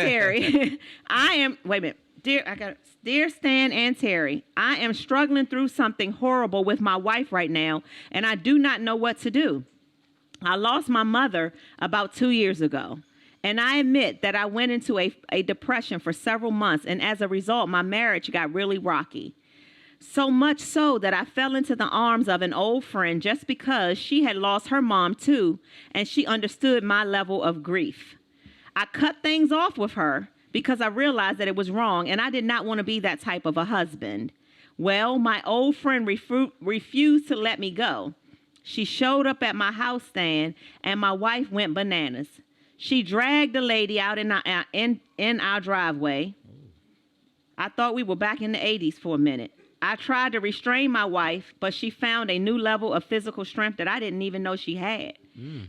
Terry, wait a minute. Dear Stan and Terry, I am struggling through something horrible with my wife right now, and I do not know what to do. I lost my mother about 2 years ago, and I admit that I went into a depression for several months, and as a result, my marriage got really rocky. So much so that I fell into the arms of an old friend just because she had lost her mom too, and she understood my level of grief. I cut things off with her because I realized that it was wrong, and I did not want to be that type of a husband. Well, my old friend refused to let me go. She showed up at my house stand, and my wife went bananas. She dragged the lady out in our driveway. I thought we were back in the 80s for a minute. I tried to restrain my wife, but she found a new level of physical strength that I didn't even know she had.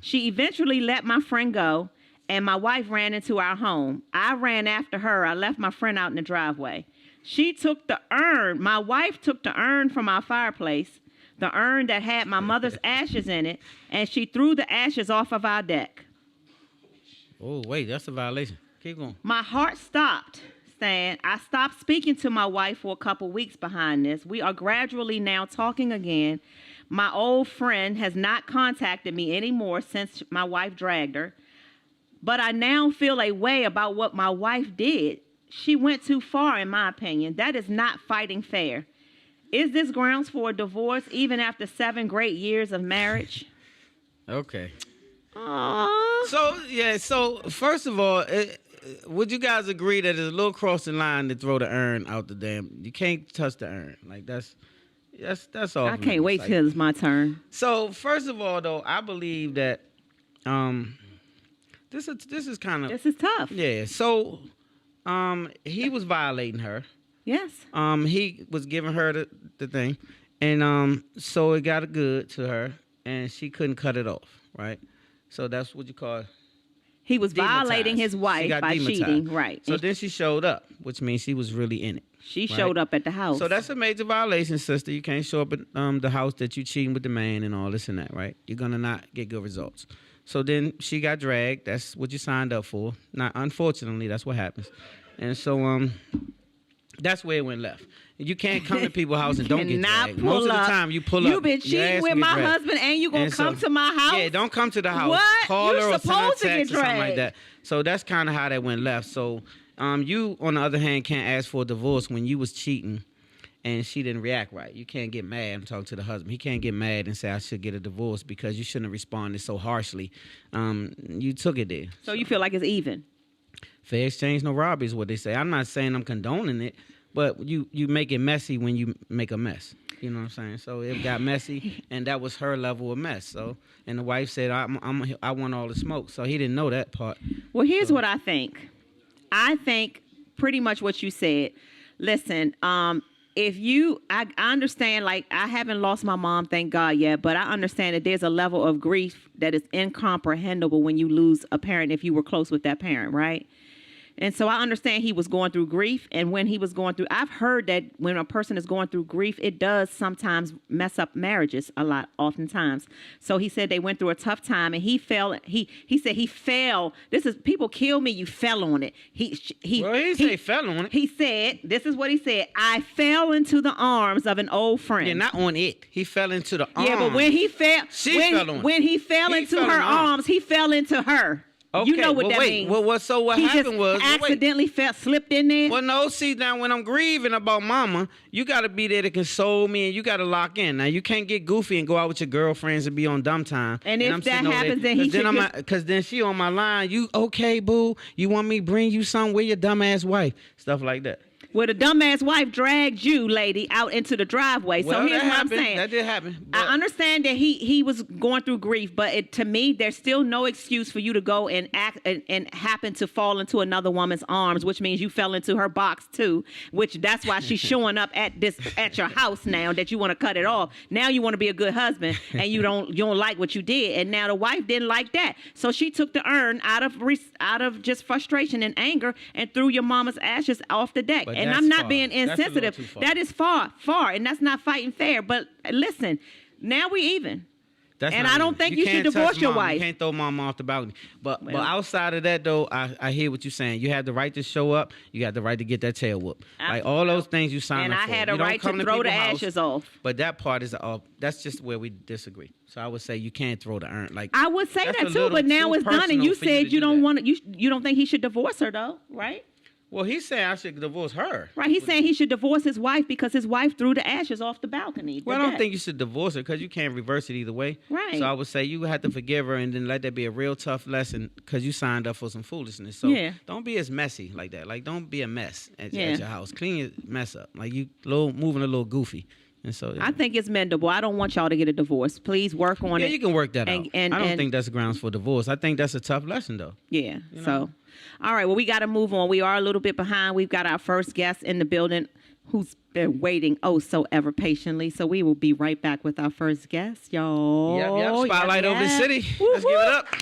She eventually let my friend go, and my wife ran into our home. I ran after her. I left my friend out in the driveway. She took the urn. My wife took the urn from our fireplace, the urn that had my mother's ashes in it, and she threw the ashes off of our deck. Oh, wait, that's a violation. Keep going. My heart stopped. I stopped speaking to my wife for a couple weeks behind this. We are gradually now talking again. My old friend has not contacted me anymore since my wife dragged her. But I now feel a way about what my wife did. She went too far, in my opinion. That is not fighting fair. Is this grounds for a divorce even after 7 great years of marriage? Okay. Aww. So first of all, would you guys agree that it's a little crossing line to throw the urn out the damn? You can't touch the urn. Like that's all. I can't wait till it's my turn. So first of all, though, I believe that this is kind of tough. Yeah. So he was violating her. Yes. He was giving her the thing, and so it got good to her, and she couldn't cut it off. Right. So that's what you call. He was violating his wife by cheating, right. So then she showed up, which means she was really in it. She showed up at the house. So that's a major violation, sister. You can't show up at the house that you cheating with the man and all this and that, right? You're going to not get good results. So then she got dragged. That's what you signed up for. Now, unfortunately, that's what happens. And so that's where it went left. You can't come to people's house and don't get dragged. Most of the time, you pull up. You've been cheating with my husband, and you gonna come to my house? Yeah, don't come to the house. What? Call You're her or send her a supposed to get text or something like dragged. that. So that's kind of how that went left. So you, on the other hand, can't ask for a divorce when you was cheating and she didn't react right. You can't get mad and talk to the husband. He can't get mad and say, I should get a divorce because you shouldn't have responded so harshly. You took it there. So you feel like it's even? Fair exchange, no robbery is what they say. I'm not saying I'm condoning it, but you make it messy when you make a mess. You know what I'm saying? So it got messy, and that was her level of mess. So, and the wife said, I want all the smoke. So he didn't know that part. Well, here's what I think. I think pretty much what you said. Listen, I understand, like, I haven't lost my mom, thank God, yet, but I understand that there's a level of grief that is incomprehensible when you lose a parent if you were close with that parent, right? And so I understand he was going through grief. And when he was going through, I've heard that when a person is going through grief, it does sometimes mess up marriages a lot, oftentimes. So he said they went through a tough time and he fell. He said he fell. This is, people kill me. You fell on it. He say fell on it. He said, this is what he said. I fell into the arms of an old friend. Yeah, not on it. He fell into the arms. Yeah, but when he fell, fell on it. When he fell into her arms, he fell into her. Okay, you know what that means. So what happened was... He just accidentally slipped in there? Well, no, see, now when I'm grieving about mama, you got to be there to console me and you got to lock in. Now, you can't get goofy and go out with your girlfriends and be on dumb time. And if that happens, then he should... Because then she on my line, you, okay, boo, you want me to bring you something with your dumbass wife? Stuff like that. Well, the dumbass wife dragged you, lady, out into the driveway. Well, so here's what I'm saying. That did happen. I understand that he was going through grief, but to me, there's still no excuse for you to go and act and happen to fall into another woman's arms, which means you fell into her box too. Which that's why she's showing up at your house now that you want to cut it off. Now you want to be a good husband and you don't like what you did, and now the wife didn't like that, so she took the urn out of just frustration and anger and threw your mama's ashes off the deck. But and I'm not being insensitive. That is far, and that's not fighting fair. But listen, now we even. That's And not I don't it. think you should can't touch divorce your mama. wife. You can't throw mama off the balcony. But Well- outside of that though, I hear what you're saying. You have the right to show up. You got the right to get that tail whooped. Like all those things you signed And up I for. had a You don't right to come throw the people's house, ashes off. But that part is that's just where we disagree. So I would say you can't throw the urn. Like I would say that's that a too, little but now too it's done, and personal you for you said to you do don't that. want to. You don't think he should divorce her though, right? Well, he's saying I should divorce her. Right. He's saying he should divorce his wife because his wife threw the ashes off the balcony. Well, I don't think you should divorce her because you can't reverse it either way. Right. So I would say you have to forgive her and then let that be a real tough lesson because you signed up for some foolishness. So Yeah. don't be as messy like that. Like don't be a mess at Yeah. your house. Clean your mess up. Like you moving a little goofy. And so I think it's mendable. I don't want y'all to get a divorce. Please work on yeah, it. you can work that And- out. and- I don't and- think that's grounds for divorce. I think that's a tough lesson though. Yeah. know? So, all right. Well, we got to move on. We are a little bit behind. We've got our first guest in the building who's been waiting oh so ever patiently. So we will be right back with our first guest, y'all. Yep. Spotlight over the Yep. city. Woo, Let's give it woo. up.